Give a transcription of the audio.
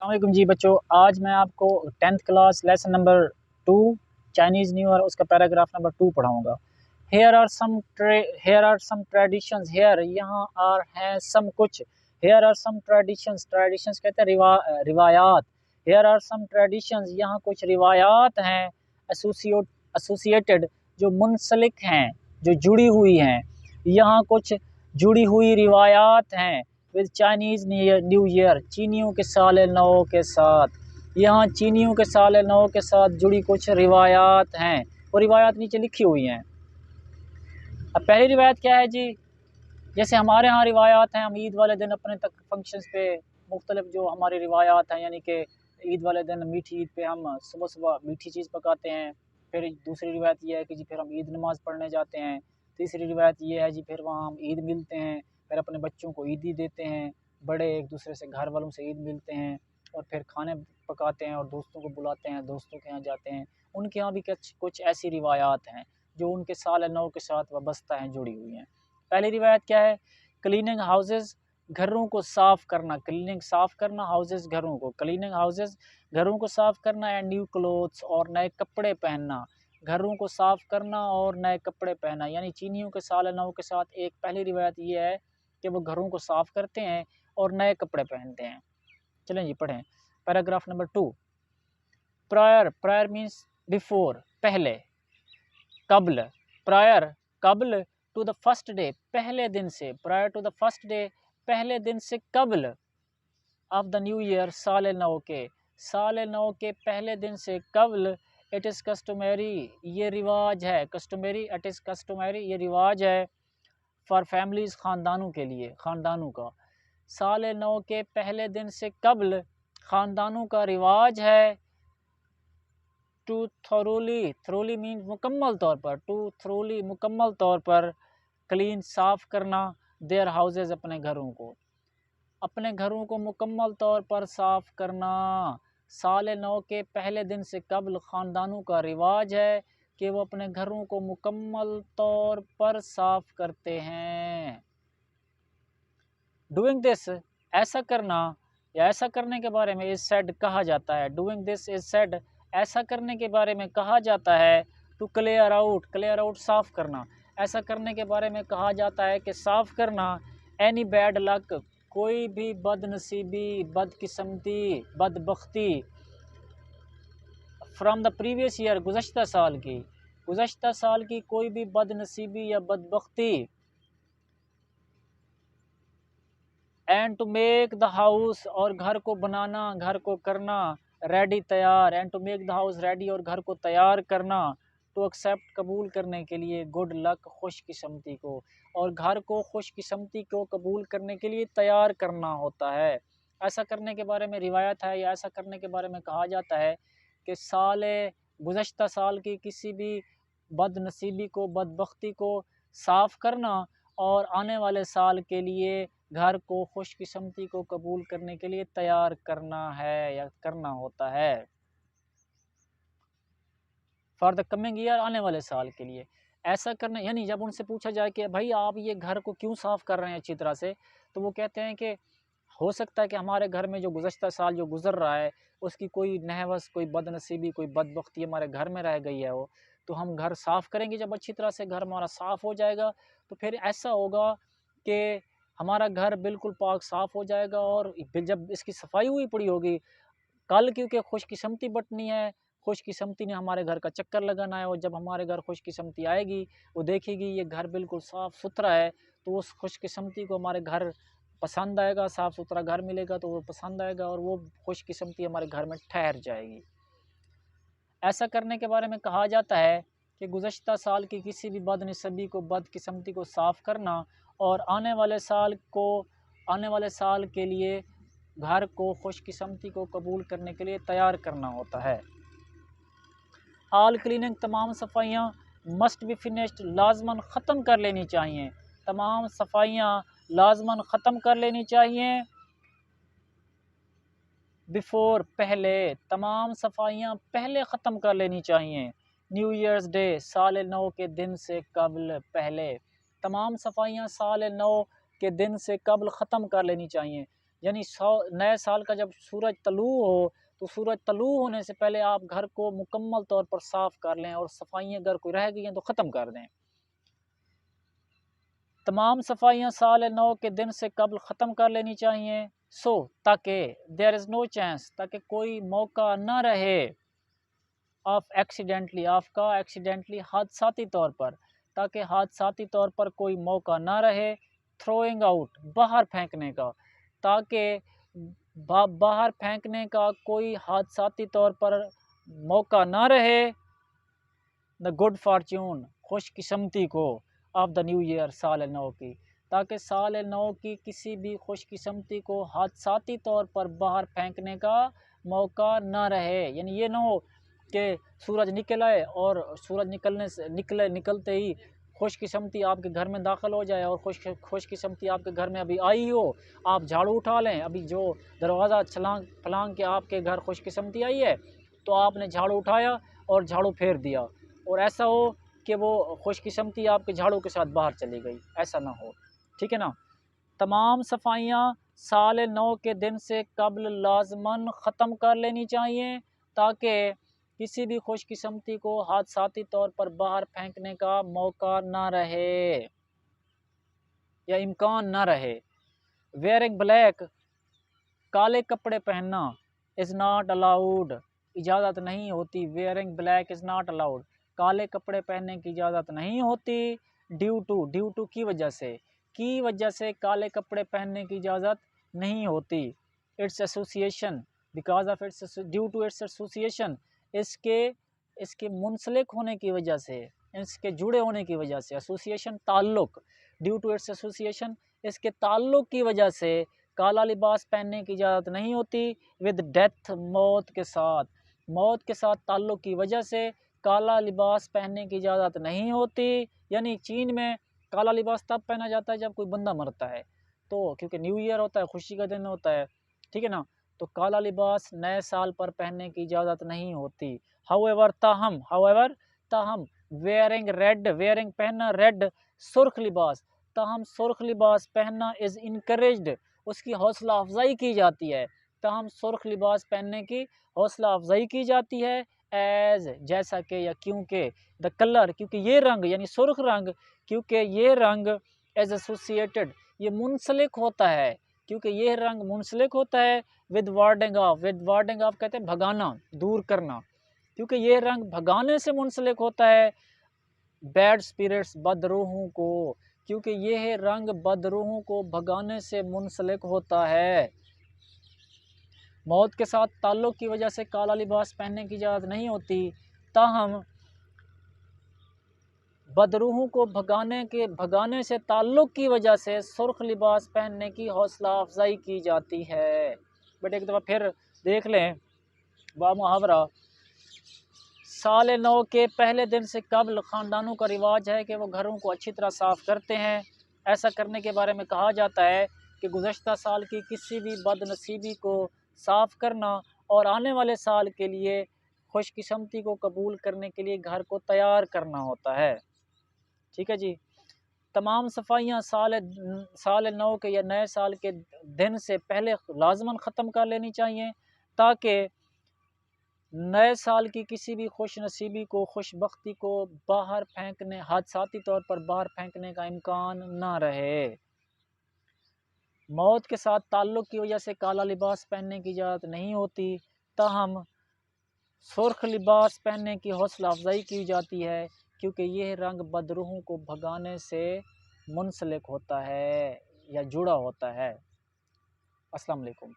अस्सलामुअलैकुम जी बच्चों, आज मैं आपको 10th class lesson number 2 Chinese new year उसका पैराग्राफ नंबर 2 पढ़ाऊँगा। Here are some traditions, here यहाँ आर हैं सम कुछ, here are some traditions, traditions कहते हैं रिवायात। हेयर आर सम ट्रेडिशंस, यहाँ कुछ रिवायात हैं, एसोसिएटेड जो मुंसलिक हैं, जो जुड़ी हुई हैं। यहाँ कुछ जुड़ी हुई रिवायात हैं विद चाइनीज़ न्यू ईयर, चीनियों के साल नौ के साथ। यहाँ चीनियों के साल नौ के साथ जुड़ी कुछ रिवायात हैं, वो रिवायात नीचे लिखी हुई हैं। अब पहली रिवायत क्या है जी, जैसे हमारे यहाँ रिवायात हैं, हम ईद वाले दिन अपने तक फंक्शंस पे मुख्तलिफ जो हमारी रिवायात हैं, यानी कि ईद वाले दिन मीठी ईद पे हम सुबह सुबह मीठी चीज़ पकाते हैं। फिर दूसरी रिवायत ये है कि जी फिर हम ईद नमाज़ पढ़ने जाते हैं। तीसरी रिवायत ये है जी फिर वहाँ हम ईद मिलते हैं, फिर अपने बच्चों को ईदी देते हैं, बड़े एक दूसरे से घर वालों से ईद मिलते हैं और फिर खाने पकाते हैं और दोस्तों को बुलाते हैं, दोस्तों के यहाँ जाते हैं। उनके यहाँ भी कुछ ऐसी रिवायात हैं जो उनके साल नौ के साथ वाबस्ता हैं, जुड़ी हुई हैं। पहली रिवायत क्या है? क्लीनिंग हाउसेस, घरों को साफ़ करना, क्लीनिंग साफ़ करना, हाउसेस घरों को, क्लीनिंग हाउसेस घरों को साफ़ करना, एंड न्यू क्लोथ्स और नए कपड़े पहनना, घरों को साफ़ करना और नए कपड़े पहनना। यानी चीनियों के साल नौ के साथ एक पहली रिवायत ये है कि वो घरों को साफ़ करते हैं और नए कपड़े पहनते हैं। चलें जी पढ़ें paragraph number 2। Prior, prior means before, पहले, कब्ल, प्रायर कब्ल, टू द फर्स्ट डे, पहले दिन से, prior to the first day, पहले दिन से कब्ल, ऑफ द न्यू ईयर, साल नौ के, साल नौ के पहले दिन से कब्ल, इट इज़ कस्टमरी, ये रिवाज है, कस्टमरी, इट इज़ कस्टमरी, ये रिवाज है, फॉर फैमिलीज़, ख़ानदानों के लिए, ख़ानदानों का, साल नौ के पहले दिन से कब्ल ख़ानदानों का रिवाज है, टू थोरोली, थोरोली मीन मुकम्मल तौर पर, टू थोरोली मुकम्मल तौर पर, क्लीन साफ़ करना, देयर हाउसेज अपने घरों को, अपने घरों को मुकम्मल तौर पर साफ़ करना। साल नौ के पहले दिन से कब्ल ख़ानदानों का रिवाज है कि वो अपने घरों को मुकम्मल तौर पर साफ़ करते हैं। डूइंग दिस, ऐसा करना या ऐसा करने के बारे में इज सेड, कहा जाता है। डूइंग दिस इज सेड, ऐसा करने के बारे में कहा जाता है। To clear out, clear out साफ़ करना, ऐसा करने के बारे में कहा जाता है कि साफ़ करना। एनी बैड लक, कोई भी बदनसीबी, बदकिस्मती, बदबख्ती, फ्रॉम द प्रीवियस ईयर, गुज़श्ता साल की, गुज़श्ता साल की कोई भी बदनसीबी या बदबख्ती। And to make the house, और घर को बनाना, घर को करना, रेडी, तैयार, and to make the house ready, और घर को तैयार करना, टू एक्सेप्ट, कबूल करने के लिए, गुड लक, खुशकिस्मती को, और घर को खुशकिस्मती को कबूल करने के लिए तैयार करना होता है। ऐसा करने के बारे में रिवायत है या ऐसा करने के बारे में कहा जाता है कि गुज़श्ता साल की किसी भी बदनसीबी को, बदबख्ती को साफ़ करना और आने वाले साल के लिए घर को, खुशकिस्मती को कबूल करने के लिए तैयार करना है या करना होता है। फॉर द कमिंग ईयर, आने वाले साल के लिए ऐसा करना। यानी जब उनसे पूछा जाए कि भाई आप ये घर को क्यों साफ़ कर रहे हैं अच्छी तरह से, तो वो कहते हैं कि हो सकता है कि हमारे घर में जो गुज़श्ता साल जो गुज़र रहा है उसकी कोई नहवस, कोई बदनसीबी, कोई बदबख्ती हमारे घर में रह गई है वो, तो हम घर साफ़ करेंगे। जब अच्छी तरह से घर हमारा साफ़ हो जाएगा तो फिर ऐसा होगा कि हमारा घर बिल्कुल पाक साफ़ हो जाएगा, और जब इसकी सफाई हुई पड़ी होगी कल, क्योंकि खुशकिस्मती बटनी है, खुशकिस्मती ने हमारे घर का चक्कर लगाना है, और जब हमारे घर खुशकिस्मती आएगी वो देखेगी ये घर बिल्कुल साफ़ सुथरा है, तो उस खुशकिस्मती को हमारे घर पसंद आएगा, साफ़ सुथरा घर मिलेगा तो वो पसंद आएगा और वो खुशकिस्मती हमारे घर में ठहर जाएगी। ऐसा करने के बारे में कहा जाता है कि गुज़श्ता साल की किसी भी बदनसीबी को, बदकिस्मती को साफ़ करना और आने वाले साल के लिए घर को, खुशकिस्मती को कबूल करने के लिए तैयार करना होता है। ऑल क्लीनिंग, तमाम सफाइयाँ, मस्ट बी फिनिश्ड, लाजमन ख़त्म कर लेनी चाहिए, तमाम सफाइयाँ लाजमन ख़त्म कर लेनी चाहिए। बिफ़ोर, पहले, तमाम सफाइयाँ पहले ख़त्म कर लेनी चाहिए। न्यू ईयर्स डे, साल नौ के दिन से कबल, पहले, तमाम सफाइयाँ साल नौ के दिन से कबल ख़त्म कर लेनी चाहिए। यानी नए साल का जब सूरज तलू हो तो सूरज तलू होने से पहले आप घर को मुकम्मल तौर पर साफ़ कर लें और सफाइयाँ अगर कोई रह गई हैं तो ख़त्म कर दें। तमाम सफाइयाँ साल नौ के दिन से कबल ख़त्म कर लेनी चाहिए। ताकि देयर इज़ नो चांस, ताकि कोई मौका ना रहे आपका एक्सीडेंटली हादसाती तौर पर, ताकि हादसाती तौर पर कोई मौका ना रहे थ्रोइंग आउट बाहर फेंकने का, ताकि बाहर फेंकने का कोई हादसाती तौर पर मौका ना रहे। द गुड फॉर्च्यून खुशकिस्मती को ऑफ द न्यू ईयर साल नौ की, ताकि साल नौ की किसी भी खुशकिस्मती को हादसाती तौर पर बाहर फेंकने का मौका ना रहे। यानी ये ना हो कि सूरज निकल आए और सूरज निकलते ही खुशकिस्मती आपके घर में दाखिल हो जाए और खुशकिस्मती आपके घर में अभी आई हो, आप झाड़ू उठा लें, अभी जो दरवाज़ा फलांग के आपके घर खुशकिस्मती आई है तो आपने झाड़ू उठाया और झाड़ू फेर दिया, और ऐसा हो कि वो खुशकिस्मती आपके झाड़ू के साथ बाहर चली गई, ऐसा ना हो। ठीक है ना। तमाम सफाइयाँ साल नौ के दिन से कबल लाजमन ख़त्म कर लेनी चाहिए, ताकि किसी भी खुशकिस्मती को हादसाती तौर पर बाहर फेंकने का मौका ना रहे या इम्कान ना रहे। वेयरिंग ब्लैक, काले कपड़े पहनना इज़ नॉट अलाउड, इजाज़त नहीं होती। Wearing black is not allowed, काले कपड़े पहनने की इजाज़त नहीं होती। ड्यू टू की वजह से काले कपड़े पहनने की इजाज़त नहीं होती। It's association, because of it's due to it's association, इसके मुंसलिक होने की वजह से, इसके जुड़े होने की वजह से। एसोसिएशन ताल्लुक़, ड्यू टू इट्स एसोसिएशन, इसके ताल्लुक़ की वजह से काला लिबास पहनने की इजाज़त नहीं होती। विद डेथ, मौत के साथ ताल्लुक़ की वजह से काला लिबास पहनने की इजाज़त नहीं होती। यानी चीन में काला लिबास तब पहना जाता है जब कोई बंदा मरता है, तो क्योंकि न्यू ईयर होता है, खुशी का दिन होता है, ठीक है ना, तो काला लिबास नए साल पर पहनने की इजाज़त नहीं होती। हाउएवर, ताहम वेयरिंग पहनना रेड, सुर्ख लिबास, ताहम सुर्ख लिबास पहनना इज़ इनकरेज्ड, उसकी हौसला अफजाई की जाती है। ताहम सुर्ख लिबास पहनने की हौसला अफजाई की जाती है। एज़, जैसा कि या क्योंकि, द कलर, क्योंकि ये रंग यानी सुर्ख रंग, क्योंकि ये रंग एज एसोसिएटेड, ये मुंसलिक होता है, क्योंकि ये रंग मुंसलिक होता है विद वार्डिंग ऑफ कहते हैं भगाना, दूर करना, क्योंकि ये रंग भगाने से मुंसलिक होता है बैड स्पिरिट्स, बदरूहों को, क्योंकि ये रंग बदरूहों को भगाने से मुंसलिक होता है। मौत के साथ ताल्लुक़ की वजह से काला लिबास पहनने की इजाज़त नहीं होती, ताहम बदरूहों को भगाने से ताल्लुक़ की वजह से सुर्ख लिबास पहनने की हौसला अफजाई की जाती है। बट एक दफ़ा फिर देख लें मुहावरा, साल नौ के पहले दिन से कबल ख़ानदानों का रिवाज है कि वो घरों को अच्छी तरह साफ़ करते हैं। ऐसा करने के बारे में कहा जाता है कि गुज़श्ता साल की किसी भी बदनसीबी को साफ़ करना और आने वाले साल के लिए खुशकिस्मती को कबूल करने के लिए घर को तैयार करना होता है। ठीक है जी। तमाम सफाइयाँ साल नौ के या नए साल के दिन से पहले लाजमन ख़त्म कर लेनी चाहिए, ताकि नए साल की किसी भी खुशनसीबी को, खुशबख्ती को बाहर फेंकने, हादसाती तौर पर बाहर फेंकने का इम्कान ना रहे। मौत के साथ ताल्लुक़ की वजह से काला लिबास पहनने की इजाज़त नहीं होती, ताहम सुर्ख लिबास पहनने की हौसला अफजाई की जाती है, क्योंकि यह रंग बदरूहों को भगाने से मुंसलिक होता है या जुड़ा होता है। अस्सलाम वालेकुम।